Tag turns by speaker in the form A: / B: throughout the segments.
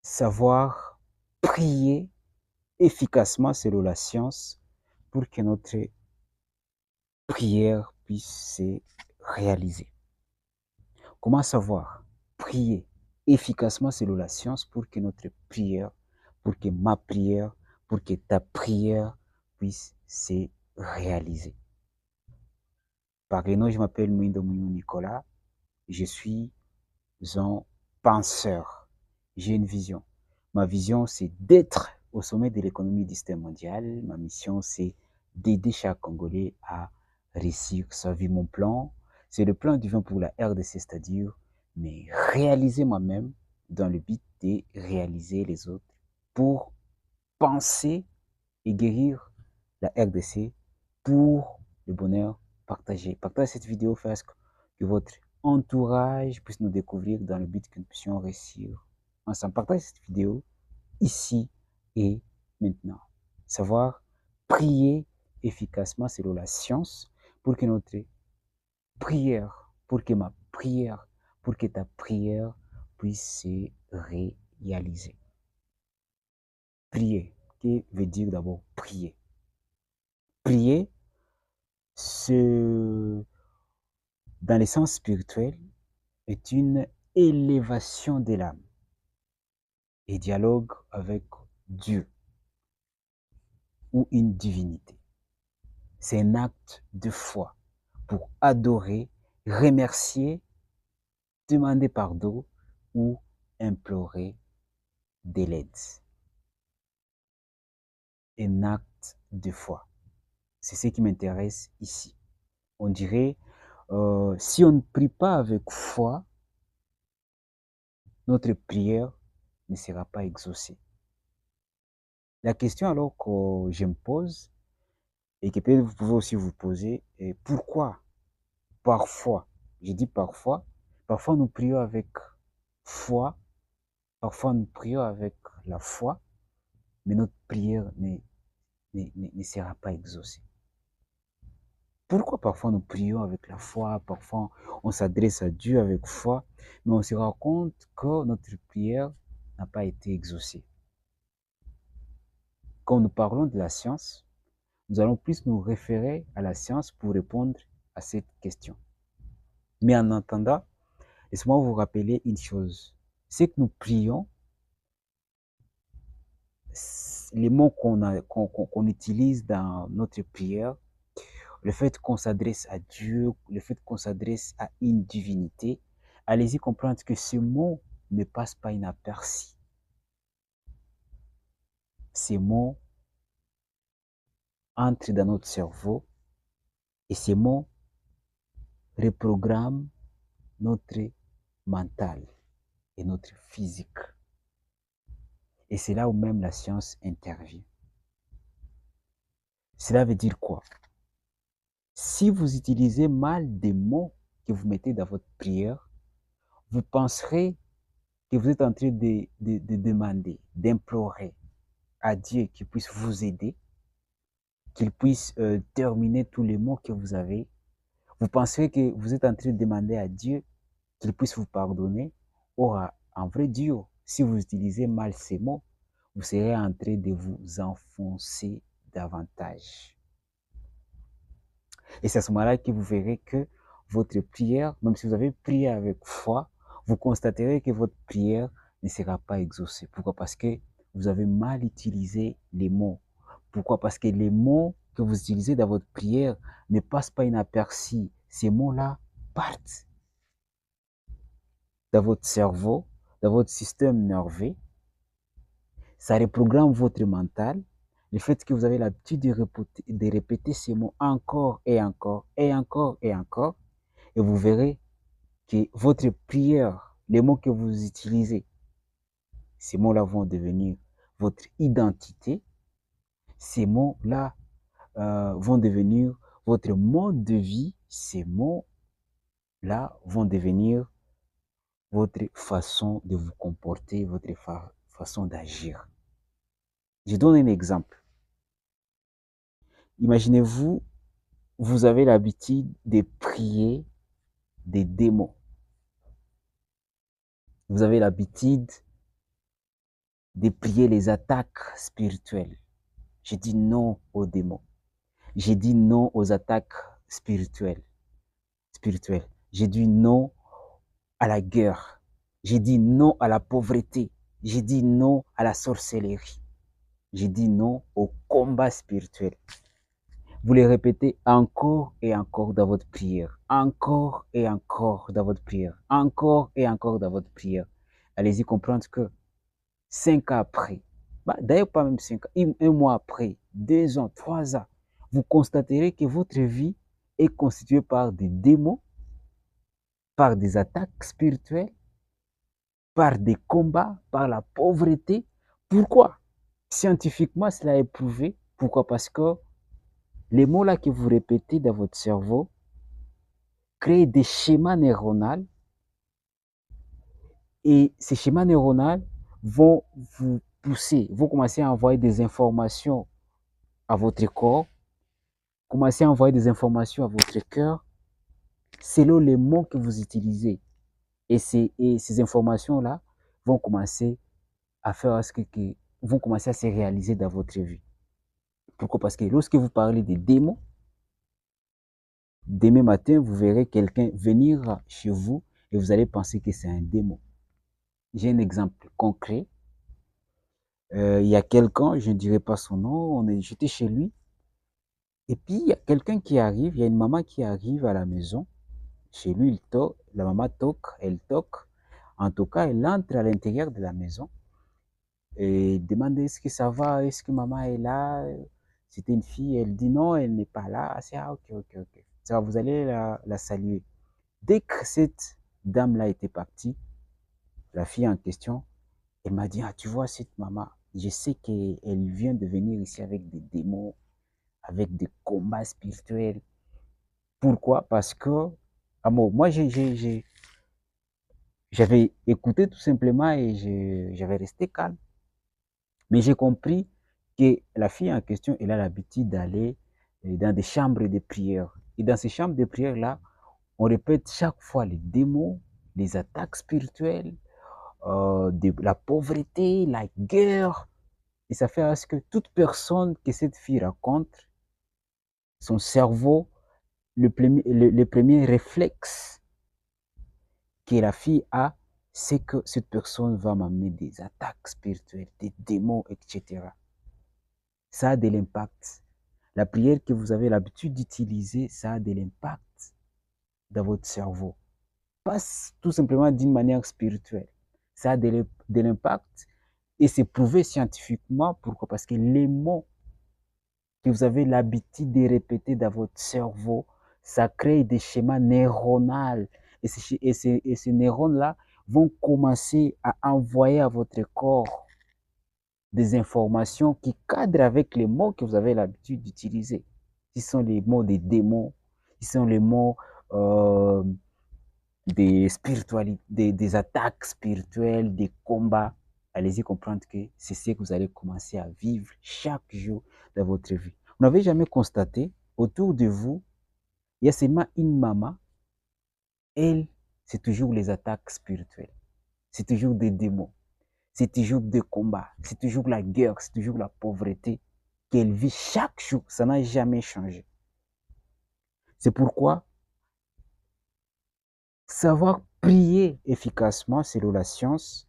A: Savoir prier efficacement selon la science pour que notre prière puisse se réaliser. Comment savoir prier efficacement selon la science pour que notre prière, pour que ma prière, pour que ta prière puisse se réaliser? Pardonnez, je m'appelle Mouindo Nicolas, je suis un penseur, j'ai une vision. Ma vision, c'est d'être au sommet de l'économie du système mondial. Ma mission, c'est d'aider chaque Congolais à réussir sa vie. Mon plan, c'est le plan divin pour la RDC, c'est-à-dire me réaliser moi-même dans le but de réaliser les autres pour penser et guérir la RDC pour le bonheur partagé. Partagez cette vidéo, faites que votre entourage puisse nous découvrir dans le but que nous puissions réussir ensemble. Partagez cette vidéo ici et maintenant. Savoir prier efficacement selon la science pour que notre prière, pour que ma prière, pour que ta prière puisse se réaliser. Prier. Que veut dire d'abord prier? Prier, dans le sens spirituel, est une élévation de l'âme et dialogue avec Dieu ou une divinité. C'est un acte de foi pour adorer, remercier, demander pardon ou implorer de l'aide. Un acte de foi. C'est ce qui m'intéresse ici. On dirait, si on ne prie pas avec foi, notre prière ne sera pas exaucée. La question alors que je me pose, et que peut-être vous pouvez aussi vous poser, est pourquoi parfois, je dis parfois nous prions avec foi, parfois nous prions avec la foi, mais notre prière ne sera pas exaucée. Pourquoi parfois nous prions avec la foi, parfois on s'adresse à Dieu avec foi, mais on se rend compte que notre prière n'a pas été exaucée? Quand nous parlons de la science, nous allons plus nous référer à la science pour répondre à cette question. Mais en attendant, laissez-moi vous rappeler une chose. C'est que nous prions, les mots qu'on utilise dans notre prière, le fait qu'on s'adresse à Dieu, le fait qu'on s'adresse à une divinité, allez-y comprendre que ces mots ne passent pas inaperçus. Ces mots entrent dans notre cerveau et ces mots reprogramment notre mental et notre physique. Et c'est là où même la science intervient. Cela veut dire quoi? Si vous utilisez mal des mots que vous mettez dans votre prière, vous penserez que vous êtes en train de demander, d'implorer à Dieu qu'il puisse vous aider, qu'il puisse terminer tous les mots que vous avez. Vous penserez que vous êtes en train de demander à Dieu qu'il puisse vous pardonner. Or, en vrai Dieu, si vous utilisez mal ces mots, vous serez en train de vous enfoncer davantage. Et c'est à ce moment-là que vous verrez que votre prière, même si vous avez prié avec foi, vous constaterez que votre prière ne sera pas exaucée. Pourquoi? Parce que vous avez mal utilisé les mots. Pourquoi? Parce que les mots que vous utilisez dans votre prière ne passent pas inaperçus. Ces mots-là partent dans votre cerveau, dans votre système nerveux. Ça reprogramme votre mental. Le fait que vous avez l'habitude de répéter ces mots encore et encore et encore et encore, et vous verrez que votre prière, les mots que vous utilisez, ces mots-là vont devenir votre identité. Ces mots-là vont devenir votre mode de vie. Ces mots-là vont devenir votre façon de vous comporter, votre façon d'agir. Je donne un exemple. Imaginez-vous, vous avez l'habitude de prier des démons. Vous avez l'habitude déplier les attaques spirituelles. J'ai dit non aux démons. J'ai dit non aux attaques spirituelles. J'ai dit non à la guerre. J'ai dit non à la pauvreté. J'ai dit non à la sorcellerie. J'ai dit non au combat spirituel. Vous les répétez encore et encore dans votre prière. Encore et encore dans votre prière. Encore et encore dans votre prière. Allez-y comprendre que 5 ans après, d'ailleurs pas même 5 ans, un mois après, 2 ans, 3 ans, vous constaterez que votre vie est constituée par des démons, par des attaques spirituelles, par des combats, par la pauvreté. Pourquoi? Scientifiquement, cela est prouvé. Pourquoi? Parce que les mots là que vous répétez dans votre cerveau créent des schémas neuronaux et ces schémas neuronaux vont vous pousser, vont commencer à envoyer des informations à votre corps, commencer à envoyer des informations à votre cœur selon les mots que vous utilisez. Et ces informations-là vont commencer à faire vont commencer à se réaliser dans votre vie. Pourquoi? Parce que lorsque vous parlez des démons, demain matin, vous verrez quelqu'un venir chez vous et vous allez penser que c'est un démon. J'ai un exemple concret. Il y a quelqu'un, je ne dirai pas son nom, j'étais chez lui. Et puis, il y a quelqu'un qui arrive, il y a une maman qui arrive à la maison. Chez lui, il toque, la maman toque, elle toque. En tout cas, elle entre à l'intérieur de la maison et demande est-ce que ça va, est-ce que maman est là? C'était une fille, elle dit non, elle n'est pas là. C'est ah, ok, ok, ok. Ça va, vous allez la saluer. Dès que cette dame-là était partie, la fille en question, elle m'a dit, ah, tu vois cette maman, je sais qu'elle vient de venir ici avec des démons, avec des combats spirituels. Pourquoi? Parce que, amour, moi, j'avais écouté tout simplement et j'avais resté calme. Mais j'ai compris que la fille en question, elle a l'habitude d'aller dans des chambres de prière. Et dans ces chambres de prière-là, on répète chaque fois les démons, les attaques spirituelles, de la pauvreté, la guerre. Et ça fait à ce que toute personne que cette fille rencontre, son cerveau, le premier réflexe que la fille a, c'est que cette personne va m'amener des attaques spirituelles, des démons, etc. Ça a de l'impact. La prière que vous avez l'habitude d'utiliser, ça a de l'impact dans votre cerveau. Pas tout simplement d'une manière spirituelle. Ça a de l'impact et c'est prouvé scientifiquement. Pourquoi? Parce que les mots que vous avez l'habitude de répéter dans votre cerveau, ça crée des schémas neuronaux. Et ces neurones-là vont commencer à envoyer à votre corps des informations qui cadrent avec les mots que vous avez l'habitude d'utiliser. Ce sont les mots des démons, ce sont les mots des spiritualités, des attaques spirituelles, des combats. Allez-y comprendre que c'est ce que vous allez commencer à vivre chaque jour dans votre vie. Vous n'avez jamais constaté, autour de vous, il y a seulement une maman, elle, c'est toujours les attaques spirituelles. C'est toujours des démons. C'est toujours des combats. C'est toujours la guerre. C'est toujours la pauvreté qu'elle vit chaque jour. Ça n'a jamais changé. C'est pourquoi savoir prier efficacement, selon la science,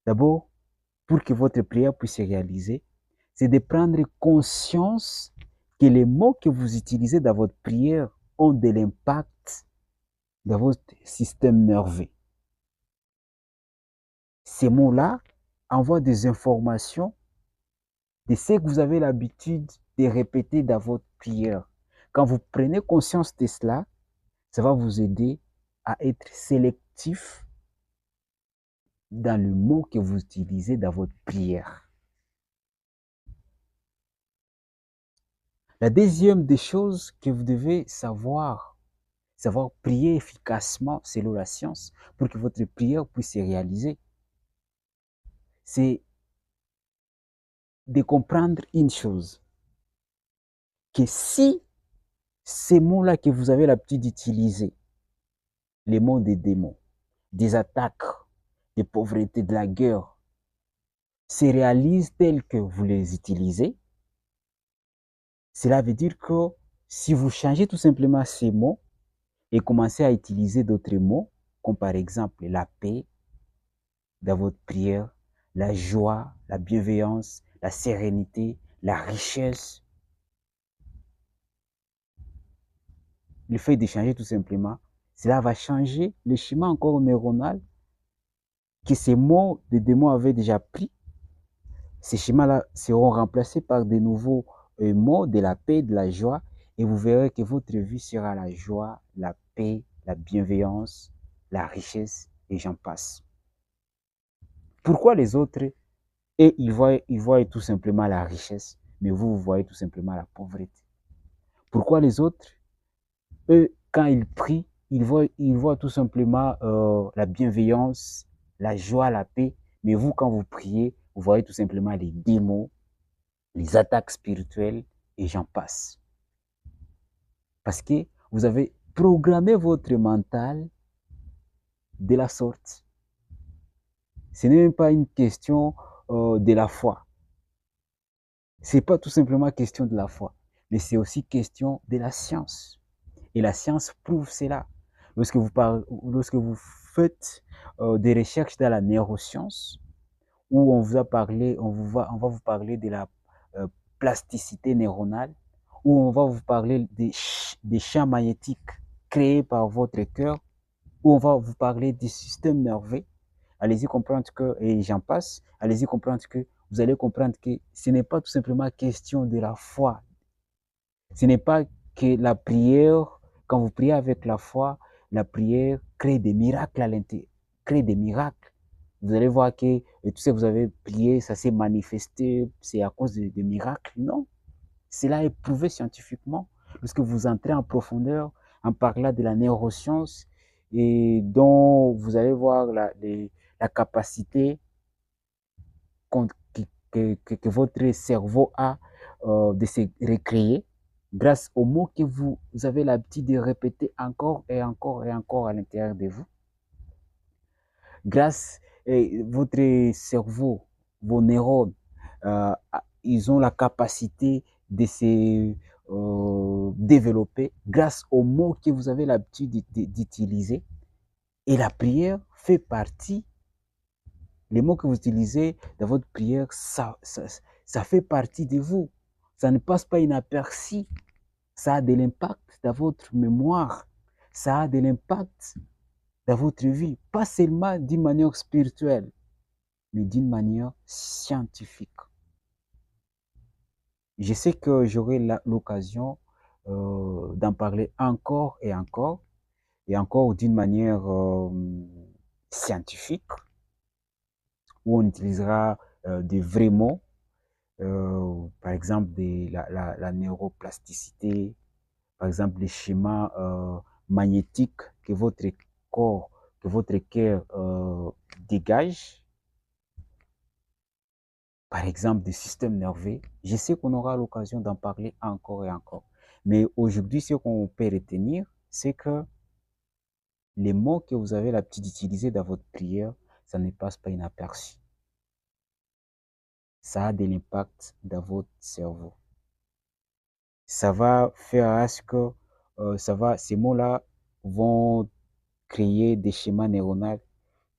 A: d'abord, pour que votre prière puisse se réaliser, c'est de prendre conscience que les mots que vous utilisez dans votre prière ont de l'impact dans votre système nerveux. Ces mots-là envoient des informations de ce que vous avez l'habitude de répéter dans votre prière. Quand vous prenez conscience de cela, ça va vous aider à être sélectif dans le mot que vous utilisez dans votre prière. La deuxième des choses que vous devez savoir prier efficacement selon la science pour que votre prière puisse se réaliser, c'est de comprendre une chose, que si ces mots-là que vous avez l'habitude d'utiliser, les mots des démons, des attaques, des pauvretés, de la guerre, se réalisent tels que vous les utilisez, cela veut dire que si vous changez tout simplement ces mots et commencez à utiliser d'autres mots, comme par exemple la paix dans votre prière, la joie, la bienveillance, la sérénité, la richesse, le fait de changer tout simplement, cela va changer le schéma encore neuronal que ces mots, des démons avaient déjà pris. Ces schémas-là seront remplacés par de nouveaux mots de la paix, de la joie, et vous verrez que votre vie sera la joie, la paix, la bienveillance, la richesse, et j'en passe. Pourquoi les autres, et ils voient tout simplement la richesse, mais vous voyez tout simplement la pauvreté? Pourquoi les autres, eux, quand ils prient, ils voient tout simplement la bienveillance, la joie, la paix, mais vous, quand vous priez, vous voyez tout simplement les démons, les attaques spirituelles, et j'en passe. Parce que vous avez programmé votre mental de la sorte. Ce n'est même pas une question de la foi. Ce n'est pas tout simplement question de la foi, mais c'est aussi question de la science. Et la science prouve cela. Lorsque vous faites des recherches dans la neuroscience, où on va vous parler de la euh, plasticité neuronale, où on va vous parler des champs magnétiques créés par votre cœur, où on va vous parler du système nerveux. Allez-y comprendre que, et j'en passe, allez-y comprendre que, vous allez comprendre que ce n'est pas tout simplement question de la foi. Ce n'est pas que la prière, quand vous priez avec la foi, la prière crée des miracles à l'intérieur, crée des miracles. Vous allez voir que tout ce que vous avez prié, ça s'est manifesté, c'est à cause de miracles. Non, cela est prouvé scientifiquement. Lorsque vous entrez en profondeur en parlant de la neuroscience, et dont vous allez voir la capacité que votre cerveau a de se recréer grâce aux mots que vous avez l'habitude de répéter encore et encore et encore à l'intérieur de vous. Grâce à votre cerveau, vos neurones, ils ont la capacité de se développer grâce aux mots que vous avez l'habitude d'utiliser. Et la prière fait partie, les mots que vous utilisez dans votre prière, ça fait partie de vous. Ça ne passe pas inaperçu. Ça a de l'impact dans votre mémoire. Ça a de l'impact dans votre vie. Pas seulement d'une manière spirituelle, mais d'une manière scientifique. Je sais que j'aurai l'occasion d'en parler encore et encore d'une manière scientifique, où on utilisera des vrais mots, par exemple la neuroplasticité, par exemple les schémas magnétiques que votre corps, que votre cœur dégage, par exemple des systèmes nerveux. Je sais qu'on aura l'occasion d'en parler encore et encore. Mais aujourd'hui, ce qu'on peut retenir, c'est que les mots que vous avez l'habitude d'utiliser dans votre prière, ça ne passe pas inaperçu. Ça a de l'impact dans votre cerveau. Ça va faire à ce que ces mots-là vont créer des schémas neuronaux.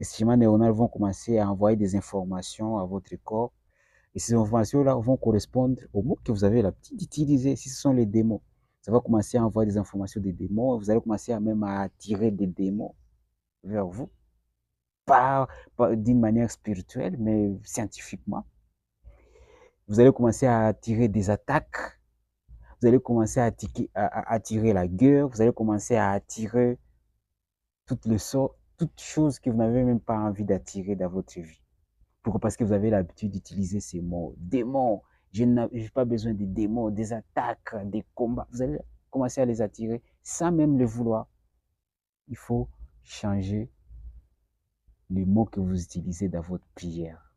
A: Les schémas neuronaux vont commencer à envoyer des informations à votre corps. Et ces informations-là vont correspondre aux mots que vous avez l'habitude d'utiliser. Si ce sont les démons, ça va commencer à envoyer des informations des démons. Vous allez commencer même à attirer des démons vers vous. Pas d'une manière spirituelle, mais scientifiquement. Vous allez commencer à attirer des attaques. Vous allez commencer à attirer la guerre. Vous allez commencer à attirer toutes choses que vous n'avez même pas envie d'attirer dans votre vie. Pourquoi? Parce que vous avez l'habitude d'utiliser ces mots. Démons, je n'ai pas besoin de démons, des attaques, des combats. Vous allez commencer à les attirer sans même le vouloir. Il faut changer les mots que vous utilisez dans votre prière.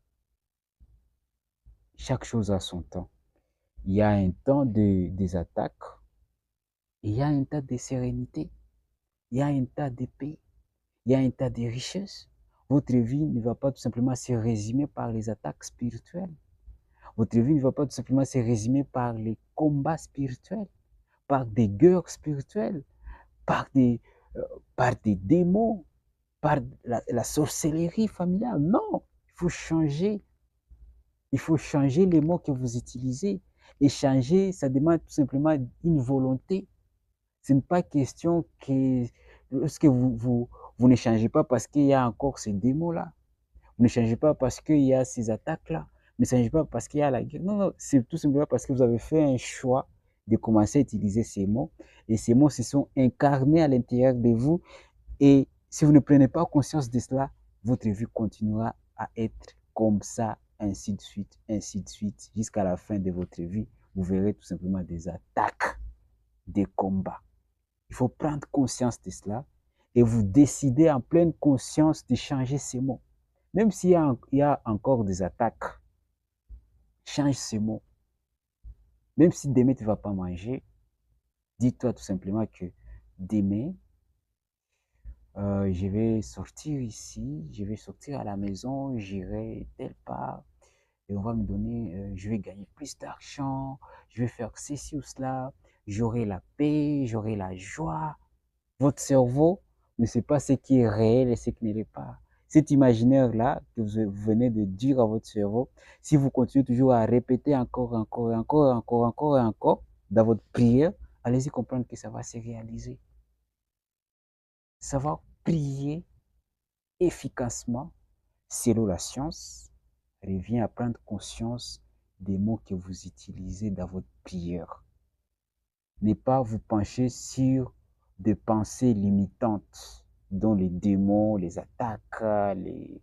A: Chaque chose a son temps. Il y a un temps des attaques, et il y a un temps de sérénité, il y a un temps de paix, il y a un temps de richesse. Votre vie ne va pas tout simplement se résumer par les attaques spirituelles. Votre vie ne va pas tout simplement se résumer par les combats spirituels, par des guerres spirituelles, par des, euh, par des démons, par la sorcellerie familiale. Non, il faut changer. Il faut changer les mots que vous utilisez. Et changer, ça demande tout simplement une volonté. Ce n'est pas question que lorsque vous ne changez pas parce qu'il y a encore ces démons-là. Vous ne changez pas parce qu'il y a ces attaques-là. Vous ne changez pas parce qu'il y a la guerre. Non, non, c'est tout simplement parce que vous avez fait un choix de commencer à utiliser ces mots. Et ces mots se sont incarnés à l'intérieur de vous. Et si vous ne prenez pas conscience de cela, votre vie continuera à être comme ça, ainsi de suite, jusqu'à la fin de votre vie. Vous verrez tout simplement des attaques, des combats. Il faut prendre conscience de cela et vous décider en pleine conscience de changer ces mots. Même s'il y a encore des attaques, change ces mots. Même si demain tu ne vas pas manger, dis-toi tout simplement que demain, je vais sortir ici, je vais sortir à la maison, j'irai telle part et on va me donner, je vais gagner plus d'argent, je vais faire ceci ou cela, j'aurai la paix, j'aurai la joie. Votre cerveau ne sait pas ce qui est réel et ce qui ne l'est pas. Cet imaginaire-là que vous venez de dire à votre cerveau, si vous continuez toujours à répéter encore dans votre prière, allez-y comprendre que ça va se réaliser. Ça va prier efficacement selon la science, revient à prendre conscience des mots que vous utilisez dans votre prière. Ne pas vous pencher sur des pensées limitantes dont les démons, les attaques, les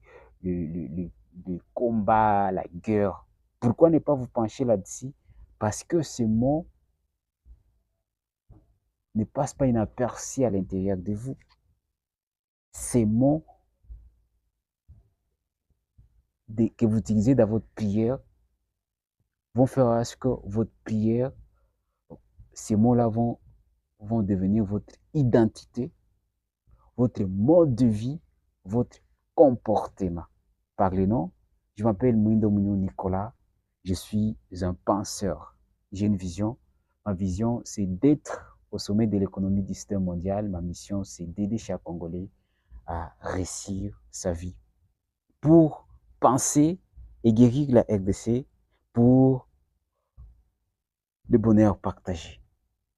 A: combats, la guerre. Pourquoi ne pas vous pencher là-dessus? Parce que ces mots ne passent pas inaperçus à l'intérieur de vous. Ces mots que vous utilisez dans votre prière vont faire à ce que votre prière, ces mots-là vont devenir votre identité, votre mode de vie, votre comportement. Par le nom, je m'appelle Mwindo Mounou Nicolas, je suis un penseur. J'ai une vision. Ma vision, c'est d'être au sommet de l'économie du système mondial. Ma mission, c'est d'aider chaque Congolais à réussir sa vie pour penser et guérir la RDC pour le bonheur partagé.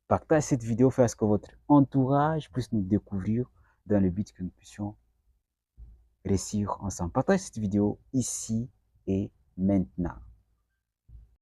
A: Partagez cette vidéo, faites ce que votre entourage puisse nous découvrir dans le but que nous puissions réussir ensemble. Partagez cette vidéo ici et maintenant.